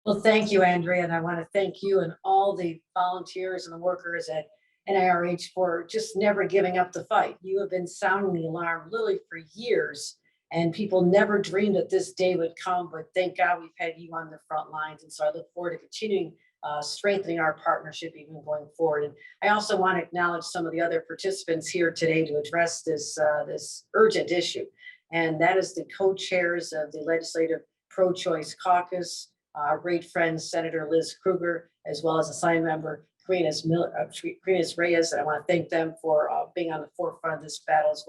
Well, thank you, Andrea, and I want to thank you and all the volunteers and the workers at NIRH for just never giving up the fight. You have been sounding the alarm literally for years, and people never dreamed that this day would come, but thank God we've had you on the front lines. And so I look forward to continuing strengthening our partnership even going forward. And I also want to acknowledge some of the other participants here today to address this urgent issue, and that is the co-chairs of the Legislative Pro-Choice Caucus, our great friend, Senator Liz Kruger, as well as assigned member Karina's Reyes. And I want to thank them for being on the forefront of this battle as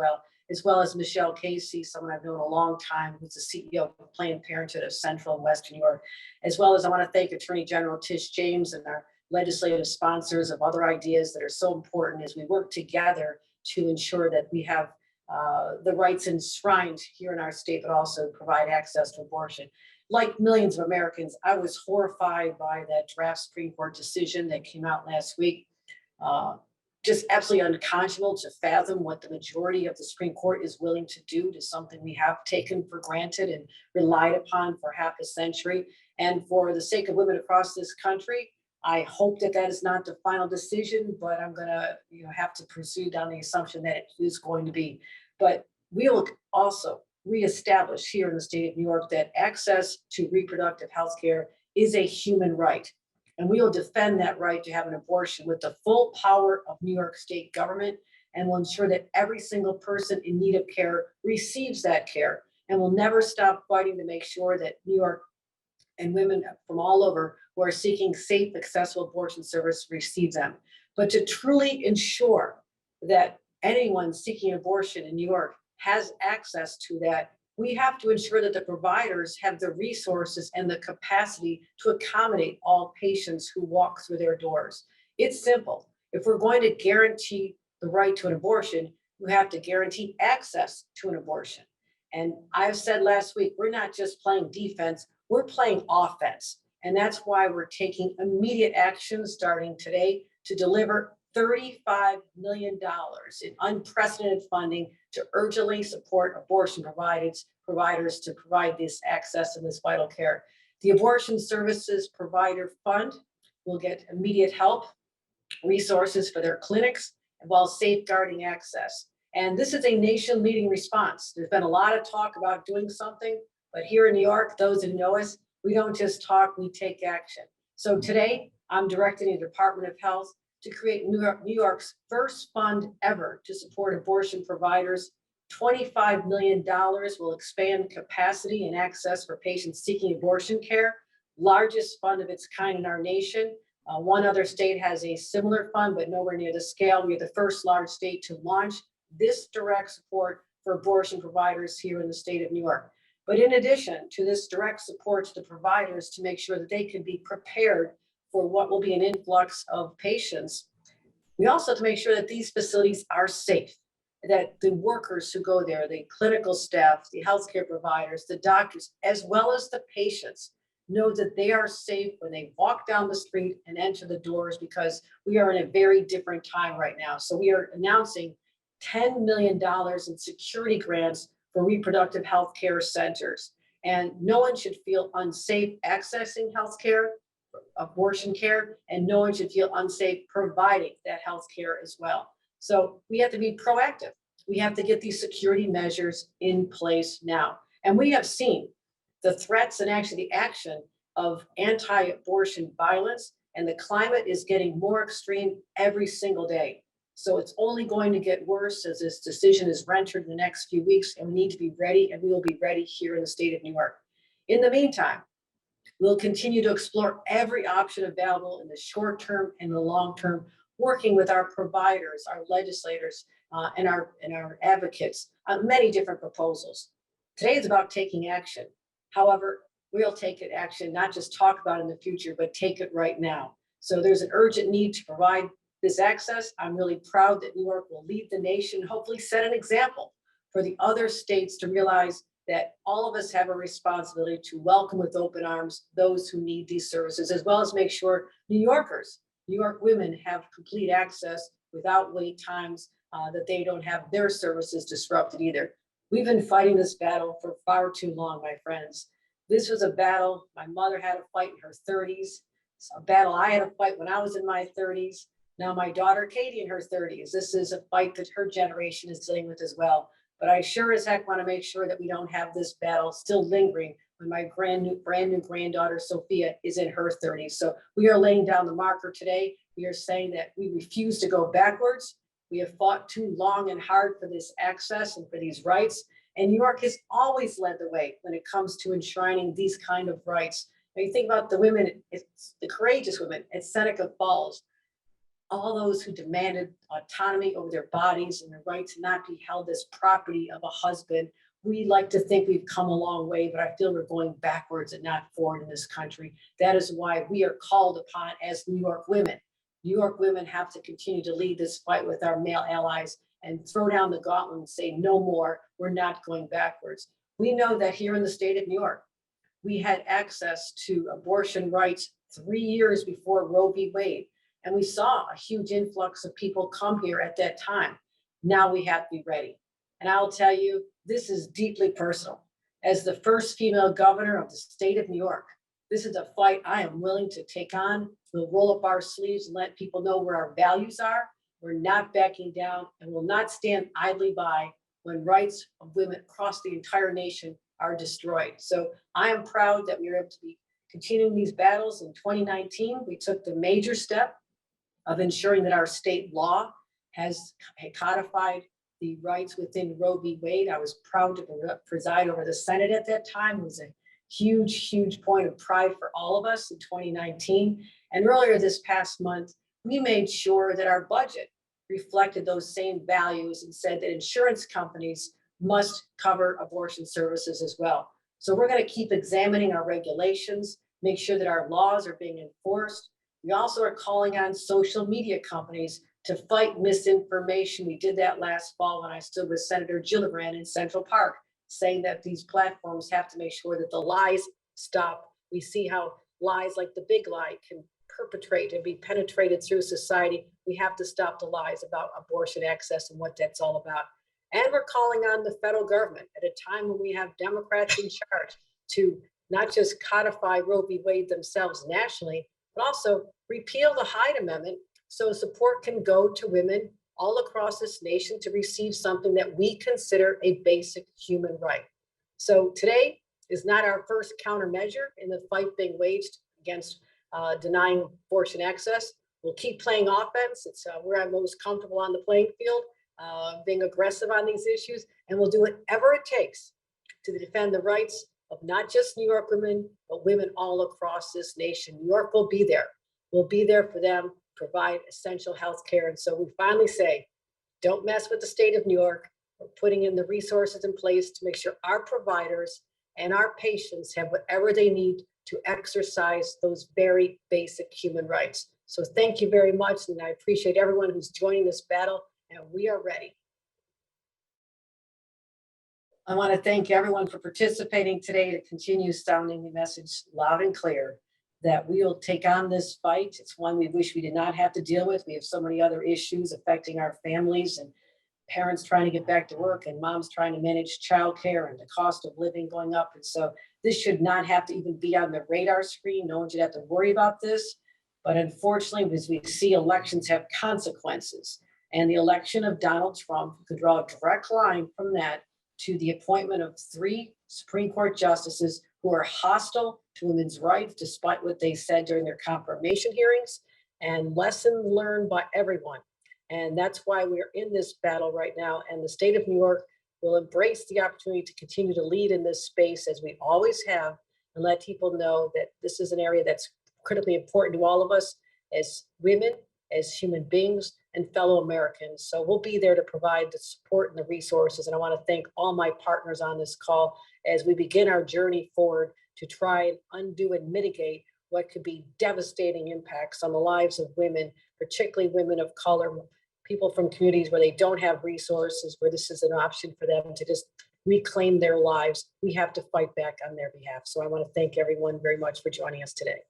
well as Michelle Casey, someone I've known a long time, who's the CEO of Planned Parenthood of Central and Western New York, as well as I want to thank Attorney General Tish James and our legislative sponsors of other ideas that are so important as we work together to ensure that we have the rights enshrined here in our state, but also provide access to abortion. Like millions of Americans, I was horrified by that draft Supreme Court decision that came out last week. Just absolutely unconscionable to fathom what the majority of the Supreme Court is willing to do to something we have taken for granted and relied upon for half a century. And for the sake of women across this country, I hope that that is not the final decision, but I'm going to have to proceed on the assumption that it is going to be. But we will also reestablish here in the state of New York that access to reproductive health care is a human right. And we will defend that right to have an abortion with the full power of New York State government, and will ensure that every single person in need of care receives that care. And we'll never stop fighting to make sure that New York and women from all over who are seeking safe, accessible abortion service receive them. But to truly ensure that anyone seeking abortion in New York has access to that, we have to ensure that the providers have the resources and the capacity to accommodate all patients who walk through their doors. It's simple. If we're going to guarantee the right to an abortion, we have to guarantee access to an abortion. And I've said last week, we're not just playing defense, we're playing offense. And that's why we're taking immediate action starting today to deliver $35 million in unprecedented funding to urgently support abortion providers to provide this access and this vital care. The Abortion Services Provider Fund will get immediate help, resources for their clinics, while safeguarding access. And this is a nation-leading response. There's been a lot of talk about doing something, but here in New York, those who know us, we don't just talk, we take action. So today, I'm directing the Department of Health to create New York's first fund ever to support abortion providers. $25 million will expand capacity and access for patients seeking abortion care, largest fund of its kind in our nation. One other state has a similar fund, but nowhere near the scale. We are the first large state to launch this direct support for abortion providers here in the state of New York. But in addition to this direct support to the providers to make sure that they can be prepared for what will be an influx of patients, we also have to make sure that these facilities are safe, that the workers who go there, the clinical staff, the healthcare providers, the doctors, as well as the patients, know that they are safe when they walk down the street and enter the doors, because we are in a very different time right now. So we are announcing $10 million in security grants for reproductive health care centers. And no one should feel unsafe accessing health care, abortion care, and no one should feel unsafe providing that health care as well. So we have to be proactive. We have to get these security measures in place now. And we have seen the threats and actually the action of anti-abortion violence, and the climate is getting more extreme every single day. So it's only going to get worse as this decision is rendered in the next few weeks, and we need to be ready, and we will be ready here in the state of New York. In the meantime, we'll continue to explore every option available in the short term and the long term, working with our providers, our legislators, and our advocates on many different proposals. Today is about taking action. However, we'll take it action, not just talk about it in the future, but take it right now. So there's an urgent need to provide this access. I'm really proud that New York will lead the nation, hopefully set an example for the other states to realize that all of us have a responsibility to welcome with open arms those who need these services, as well as make sure New Yorkers, New York women, have complete access without wait times, that they don't have their services disrupted either. We've been fighting this battle for far too long, my friends. This was a battle my mother had to fight in her 30s. It's a battle I had to fight when I was in my 30s. Now my daughter Katie in her 30s. This is a fight that her generation is dealing with as well. But I sure as heck want to make sure that we don't have this battle still lingering when my brand new granddaughter Sophia is in her 30s. So we are laying down the marker today. We are saying that we refuse to go backwards. We have fought too long and hard for this access and for these rights. And New York has always led the way when it comes to enshrining these kind of rights. When you think about the women, it's the courageous women at Seneca Falls, all those who demanded autonomy over their bodies and the right to not be held as property of a husband. We like to think we've come a long way, but I feel we're going backwards and not forward in this country. That is why we are called upon as New York women. New York women have to continue to lead this fight with our male allies and throw down the gauntlet and say, no more, we're not going backwards. We know that here in the state of New York, we had access to abortion rights 3 years before Roe v. Wade. And we saw a huge influx of people come here at that time. Now we have to be ready. And I'll tell you, this is deeply personal. As the first female governor of the state of New York, this is a fight I am willing to take on. We'll roll up our sleeves and let people know where our values are. We're not backing down and will not stand idly by when rights of women across the entire nation are destroyed. So I am proud that we are able to be continuing these battles. In 2019, we took the major step of ensuring that our state law has codified the rights within Roe v. Wade. I was proud to preside over the Senate at that time. It was a huge, huge point of pride for all of us in 2019. And earlier this past month, we made sure that our budget reflected those same values and said that insurance companies must cover abortion services as well. So we're going to keep examining our regulations, make sure that our laws are being enforced. We also are calling on social media companies to fight misinformation. We did that last fall when I stood with Senator Gillibrand in Central Park, saying that these platforms have to make sure that the lies stop. We see how lies like the big lie can perpetrate and be penetrated through society. We have to stop the lies about abortion access and what that's all about. And we're calling on the federal government at a time when we have Democrats in charge to not just codify Roe v. Wade themselves nationally, but also repeal the Hyde Amendment so support can go to women all across this nation to receive something that we consider a basic human right. So today is not our first countermeasure in the fight being waged against denying abortion access. We'll keep playing offense. It's where I'm most comfortable on the playing field, being aggressive on these issues, and we'll do whatever it takes to defend the rights of not just New York women, but women all across this nation. New York will be there. We'll be there for them, provide essential health care. And so we finally say, don't mess with the state of New York. We're putting in the resources in place to make sure our providers and our patients have whatever they need to exercise those very basic human rights. So thank you very much. And I appreciate everyone who's joining this battle, and we are ready. I want to thank everyone for participating today to continue sounding the message loud and clear that we will take on this fight. It's one we wish we did not have to deal with. We have so many other issues affecting our families and parents trying to get back to work and moms trying to manage childcare and the cost of living going up. And so this should not have to even be on the radar screen. No one should have to worry about this. But unfortunately, as we see, elections have consequences. And the election of Donald Trump could draw a direct line from that to the appointment of 3 Supreme Court justices who are hostile to women's rights, despite what they said during their confirmation hearings, and lesson learned by everyone. And that's why we're in this battle right now. And the state of New York will embrace the opportunity to continue to lead in this space as we always have, and let people know that this is an area that's critically important to all of us as women, as human beings, and fellow Americans. So we'll be there to provide the support and the resources. And I want to thank all my partners on this call as we begin our journey forward to try and undo and mitigate what could be devastating impacts on the lives of women, particularly women of color, people from communities where they don't have resources, where this is an option for them to just reclaim their lives. We have to fight back on their behalf. So I want to thank everyone very much for joining us today.